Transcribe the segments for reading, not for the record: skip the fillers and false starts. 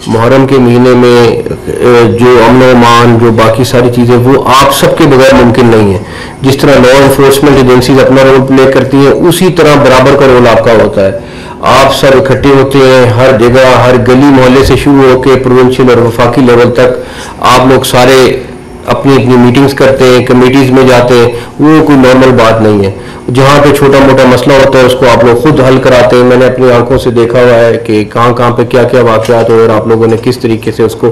محرم کے مہینے میں جو امن و امان، جو باقی ساری چیزیں، وہ آپ سب کے بغیر ممکن نہیں ہے. جس طرح لا انفورسمنٹ ایجنسیز اپنا رول پلے کرتی ہیں، اسی طرح برابر کا رول آپ کا ہوتا ہے. آپ سب اکٹھے ہوتے ہیں ہر جگہ، ہر گلی محلے سے شروع ہو کے پروونشل اور وفاقی لیول تک. آپ لوگ سارے اپنی اپنی میٹنگز کرتے ہیں، کمیٹیز میں جاتے ہیں. وہ کوئی نارمل بات نہیں ہے. جہاں پہ چھوٹا موٹا مسئلہ ہوتا ہے اس کو آپ لوگ خود حل کراتے ہیں. میں نے اپنی آنکھوں سے دیکھا ہوا ہے کہ کہاں کہاں پہ کیا کیا واقعات ہوئے اور آپ لوگوں نے کس طریقے سے اس کو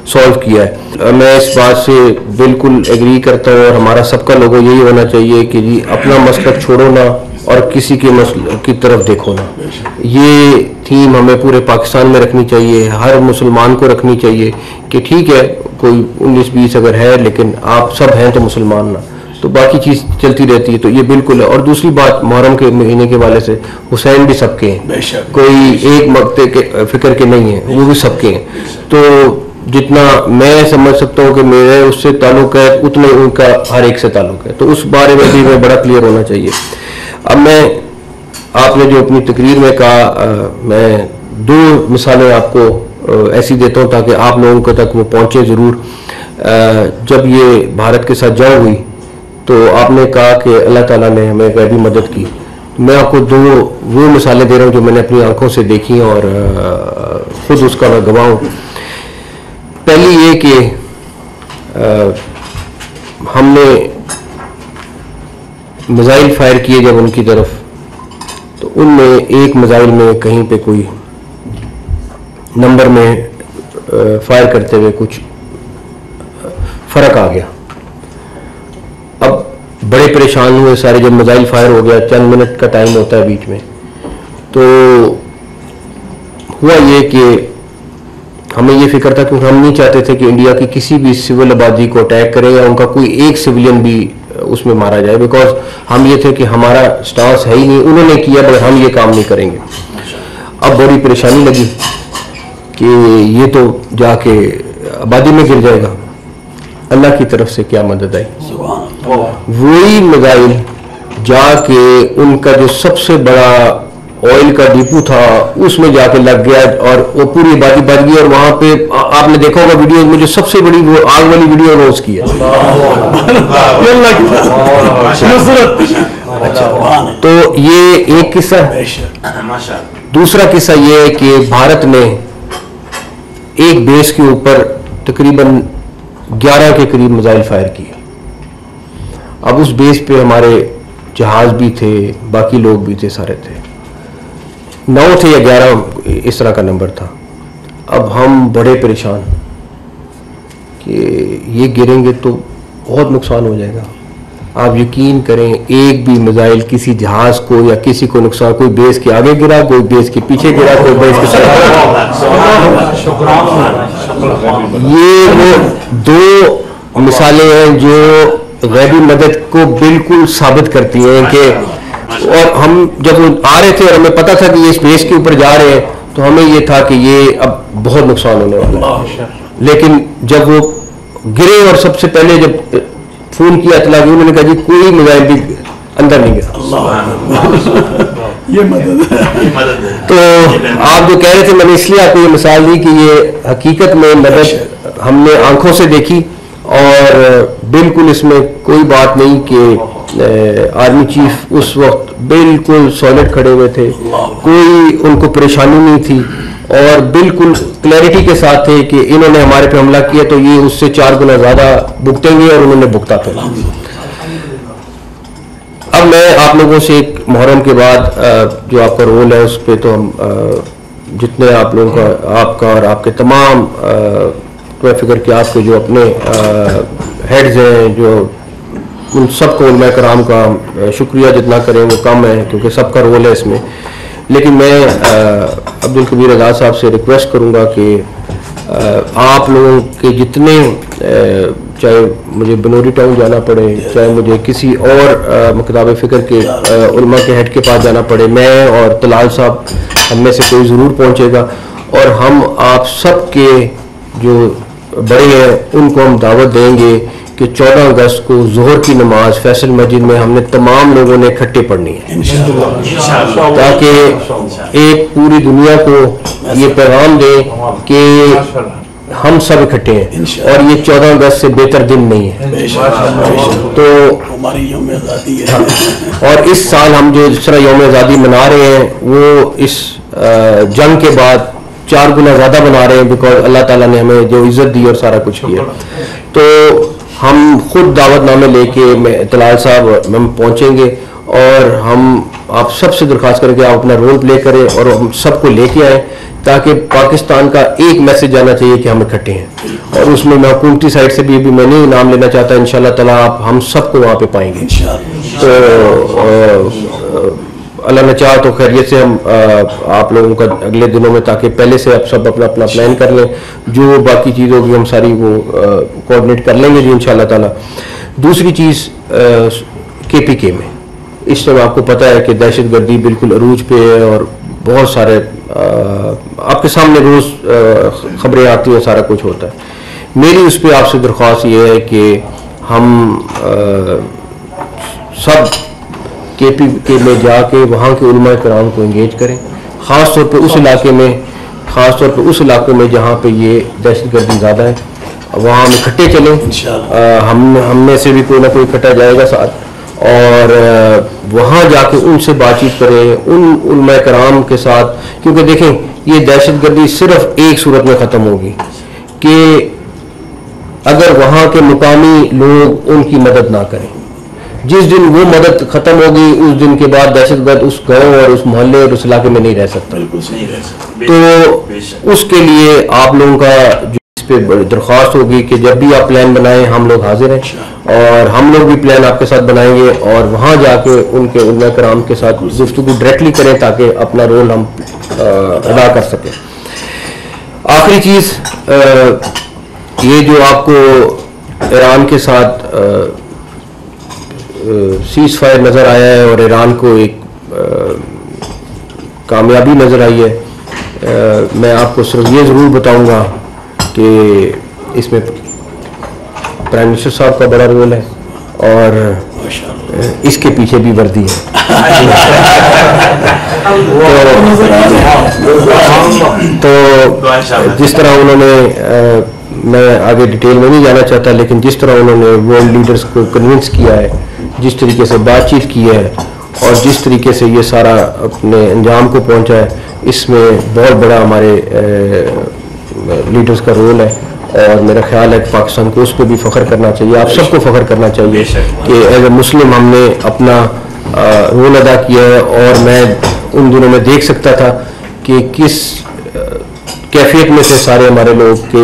سولو کیا ہے. میں اس بات سے بالکل ایگری کرتا ہوں، اور ہمارا سب کا لوگو یہی ہونا چاہیے کہ جی اپنا مسلک چھوڑو نہ اور کسی کے مسلک کی طرف دیکھو نا. یہ تھیم ہمیں پورے پاکستان میں رکھنی چاہیے، ہر مسلمان کو رکھنی چاہیے کہ ٹھیک ہے کوئی 19-20 اگر ہے لیکن آپ سب ہیں تو مسلمان نہ، تو باقی چیز چلتی رہتی ہے. تو یہ بالکل ہے. اور دوسری بات محرم کے مہینے کے والے سے، حسین بھی سب کے ہیں، کوئی ایک مقطع کے فکر کے نہیں ہیں، وہ بھی سب کے ہیں. تو جتنا میں سمجھ سکتا ہوں کہ میرے اس سے تعلق ہے اتنا ان کا ہر ایک سے تعلق ہے. تو اس بارے میں بھی میں بڑا کلیئر ہونا چاہیے. اب میں آپ نے جو اپنی تقریر میں کہا، میں 2 مثالیں آپ کو ایسی دیتا ہوں تاکہ آپ لوگوں کے تک وہ پہنچے ضرور. جب یہ بھارت کے ساتھ جنگ ہوئی تو آپ نے کہا کہ اللہ تعالیٰ نے ہمیں غیبی مدد کی. میں آپ کو 2 وہ مثالیں دے رہا ہوں جو میں نے اپنی آنکھوں سے دیکھی ہیں اور خود اس کا میں گواہ ہوں. پہلی یہ کہ ہم نے میزائل فائر کیے جب ان کی طرف، تو ان میں ایک میزائل میں کہیں پہ کوئی نمبر میں فائر کرتے ہوئے کچھ فرق آ گیا. اب بڑے پریشان ہوئے سارے. جب میزائل فائر ہو گیا، چند منٹ کا ٹائم ہوتا ہے بیچ میں، تو ہوا یہ کہ ہمیں یہ فکر تھا کہ ہم نہیں چاہتے تھے کہ انڈیا کی کسی بھی سول آبادی کو اٹیک کرے یا ان کا کوئی ایک سویلین بھی اس میں مارا جائے، بیکاز ہم یہ تھے کہ ہمارا سٹانس ہے ہی نہیں. انہوں نے کیا مگر ہم یہ کام نہیں کریں گے. اب بڑی پریشانی لگی کہ یہ تو جا کے آبادی میں گر جائے گا. اللہ کی طرف سے کیا مدد آئی. وہی میزائل جا کے ان کا جو سب سے بڑا آئل کا ڈیپو تھا اس میں جا کے لگ گیا اور وہ پوری آبادی بچ گئی. اور وہاں پہ آپ نے دیکھا ہوگا ویڈیو میں جو سب سے بڑی وہ آگ والی ویڈیو روز کی ہے. تو یہ ایک قصہ ہے. دوسرا قصہ یہ ہے کہ بھارت نے ایک بیس کے اوپر تقریباً 11 کے قریب میزائل فائر کیے. اب اس بیس پہ ہمارے جہاز بھی تھے، باقی لوگ بھی تھے، سارے تھے. 9 تھے یا 11 اس طرح کا نمبر تھا. اب ہم بڑے پریشان کہ یہ گریں گے تو بہت نقصان ہو جائے گا. آپ یقین کریں ایک بھی میزائل کسی جہاز کو یا کسی کو نقصان، کوئی بیس کے آگے گرا، کوئی بیس کے پیچھے گرا، کوئی بیس کے ساتھ. یہ وہ 2 مثالیں ہیں جو غیبی مدد کو بالکل ثابت کرتی ہیں کہ، اور ہم جب آ رہے تھے اور ہمیں پتا تھا کہ یہ اس بیس کے اوپر جا رہے ہیں تو ہمیں یہ تھا کہ یہ اب بہت نقصان ہونے والا ہے. لیکن جب وہ گرے اور سب سے پہلے جب فون کیا اطلاع کی، انہوں نے کہا جی کوئی میزائل بھی اندر نہیں گیا. یہ مدد. تو آپ جو کہہ رہے تھے، میں نے اس لیے آپ کو یہ مثال دی کہ یہ حقیقت میں مدد ہم نے آنکھوں سے دیکھی. اور بالکل اس میں کوئی بات نہیں کہ آرمی چیف اس وقت بالکل سالڈ کھڑے ہوئے تھے، کوئی ان کو پریشانی نہیں تھی اور بالکل کلیئرٹی کے ساتھ تھے کہ انہوں نے ہمارے پہ حملہ کیا تو یہ اس سے 4 گنا زیادہ بھگتیں گے، اور انہوں نے بھگتا تھا. اب میں آپ لوگوں سے ایک محرم کے بعد جو آپ کا رول ہے اس پہ تو ہم جتنے آپ لوگوں کا، آپ کا اور آپ کے تمام میں فکر کہ آپ کے جو اپنے ہیڈز ہیں، جو ان سب کو علماء کرام کا شکریہ جتنا کریں وہ کم ہے کیونکہ سب کا رول ہے اس میں. لیکن میں عبدالکبیر آزاد صاحب سے ریکویسٹ کروں گا کہ آپ لوگوں کے جتنے، چاہے مجھے بنوری ٹاؤن جانا پڑے، چاہے مجھے کسی اور مکتاب فکر کے علماء کے ہیڈ کے پاس جانا پڑے، میں اور طلال صاحب ہم میں سے کوئی ضرور پہنچے گا. اور ہم آپ سب کے جو بڑے ہیں ان کو ہم دعوت دیں گے کہ 14 اگست کو ظہر کی نماز فیصل مسجد میں ہم نے تمام لوگوں نے اکٹھے پڑھنی ہے، تاکہ ایک پوری دنیا کو یہ پیغام دیں کہ ہم سب اکٹھے ہیں اور یہ 14 اگست سے بہتر دن نہیں ہے. تو ہماری یوم آزادی ہے، اور اس سال ہم جو اس طرح یوم آزادی منا رہے ہیں وہ اس جنگ کے بعد 4 گنا زیادہ بنا رہے ہیں، بیکاز اللہ تعالیٰ نے ہمیں جو عزت دی اور سارا کچھ کیا. تو ہم خود دعوت نامے لے کے طلال صاحب ہم پہنچیں گے اور ہم آپ سب سے درخواست کریں کہ آپ اپنا رول پلے کریں اور ہم سب کو لے کے آئیں، تاکہ پاکستان کا ایک میسج جانا چاہیے کہ ہم اکٹھے ہیں. اور اس میں حکومتی سائڈ سے بھی میں نہیں نام لینا چاہتا، انشاءاللہ تعالیٰ آپ ہم سب کو وہاں پہ پائیں گے. تو اللہ نے چاہا تو خیریت سے ہم آپ لوگوں کا اگلے دنوں میں، تاکہ پہلے سے آپ سب اپنا پلان کر لیں، جو باقی چیز ہوگی ہم ساری وہ کوآرڈینیٹ کر لیں گے جی انشاءاللہ تعالیٰ. دوسری چیز KPK میں اس ٹائم آپ کو پتہ ہے کہ دہشت گردی بالکل عروج پہ ہے اور بہت سارے آپ کے سامنے روز خبریں آتی ہیں، سارا کچھ ہوتا ہے. میری اس پہ آپ سے درخواست یہ ہے کہ ہم سب KPK میں جا کے وہاں کے علماء کرام کو انگیج کریں، خاص طور پہ اس علاقے میں جہاں پہ یہ دہشت گردی زیادہ ہے، وہاں ہم اکٹھے چلیں. ہم میں سے بھی کوئی نہ کوئی اکٹھا جائے گا ساتھ، اور وہاں جا کے ان سے بات چیت کریں، ان علماء کرام کے ساتھ. کیونکہ دیکھیں یہ دہشت گردی صرف ایک صورت میں ختم ہوگی کہ اگر وہاں کے مقامی لوگ ان کی مدد نہ کریں. جس دن وہ مدد ختم ہوگی اس دن کے بعد دہشت گرد اس گاؤں اور اس محلے اور اس علاقے میں نہیں رہ سکتا. تو اس کے لیے آپ لوگوں کا جو اس پہ بڑی درخواست ہوگی کہ جب بھی آپ پلان بنائیں ہم لوگ حاضر ہیں، اور ہم لوگ بھی پلان آپ کے ساتھ بنائیں گے اور وہاں جا کے ان کے علماء کرام کے ساتھ گفتگو ڈائریکٹلی کریں تاکہ اپنا رول ہم ادا کر سکیں. آخری چیز یہ جو آپ کو ایران کے ساتھ سیز فائر نظر آیا ہے اور ایران کو ایک کامیابی نظر آئی ہے، میں آپ کو صرف یہ ضرور بتاؤں گا کہ اس میں پرائم منسٹر صاحب کا بڑا رول ہے اور اس کے پیچھے بھی وردی ہے. تو جس طرح انہوں نے، میں آگے ڈیٹیل میں نہیں جانا چاہتا، لیکن جس طرح انہوں نے ورلڈ لیڈرز کو کنونس کیا ہے، جس طریقے سے بات چیت کی ہے اور جس طریقے سے یہ سارا اپنے انجام کو پہنچا ہے، اس میں بہت بڑا ہمارے لیڈرز کا رول ہے. اور میرا خیال ہے کہ پاکستان کو اس پہ بھی فخر کرنا چاہیے، آپ سب کو فخر کرنا چاہیے کہ ایز اے مسلم ہم نے اپنا رول ادا کیا ہے. اور میں ان دنوں میں دیکھ سکتا تھا کہ کس کیفیت میں سے سارے ہمارے لوگ کہ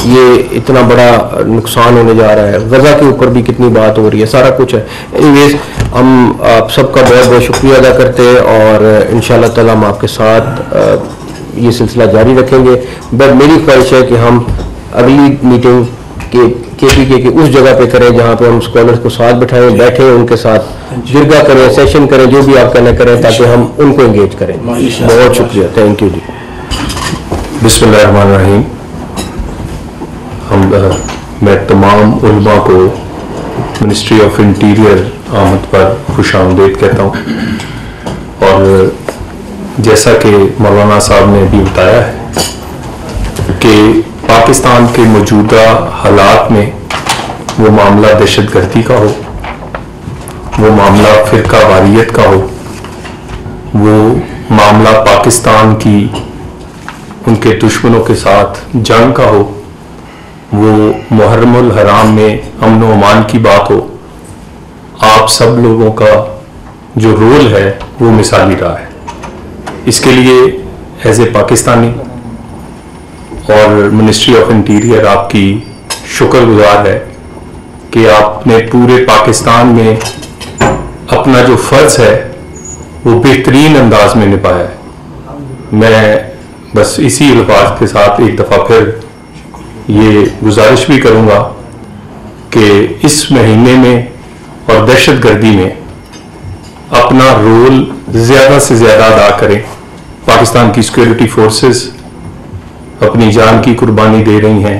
یہ اتنا بڑا نقصان ہونے جا رہا ہے، غزہ کے اوپر بھی کتنی بات ہو رہی ہے، سارا کچھ ہے. اینی ویز ہم آپ سب کا بہت بہت شکریہ ادا کرتے ہیں اور انشاءاللہ تعالیٰ ہم آپ کے ساتھ یہ سلسلہ جاری رکھیں گے. بٹ میری خواہش ہے کہ ہم اگلی میٹنگ KPK کے اس جگہ پہ کریں جہاں پہ ہم اسکالرس کو ساتھ بٹھائیں، بیٹھیں، ان کے ساتھ جرگہ کریں، سیشن کریں، جو بھی آپ کہنا کریں، تاکہ ہم ان کو انگیج کریں. بہت شکریہ، تھینک یو جی. بسم اللہ الرحمن الرحیم. میں تمام علماء کو منسٹری آف انٹیریئر آمد پر خوش آمدید کہتا ہوں. اور جیسا کہ مولانا صاحب نے بھی بتایا ہے کہ پاکستان کے موجودہ حالات میں وہ معاملہ دہشت گردی کا ہو، وہ معاملہ فرقہ واریت کا ہو، وہ معاملہ پاکستان کی ان کے دشمنوں کے ساتھ جنگ کا ہو، وہ محرم الحرام میں امن و امان کی بات ہو، آپ سب لوگوں کا جو رول ہے وہ مثالی رہا ہے. اس کے لیے ایز اے پاکستانی اور منسٹری آف انٹیریئر آپ کی شکر گزار ہے کہ آپ نے پورے پاکستان میں اپنا جو فرض ہے وہ بہترین انداز میں نبھایا ہے. میں بس اسی الفاظ کے ساتھ ایک دفعہ پھر یہ گزارش بھی کروں گا کہ اس مہینے میں اور دہشت گردی میں اپنا رول زیادہ سے زیادہ ادا کریں. پاکستان کی سیکورٹی فورسز اپنی جان کی قربانی دے رہی ہیں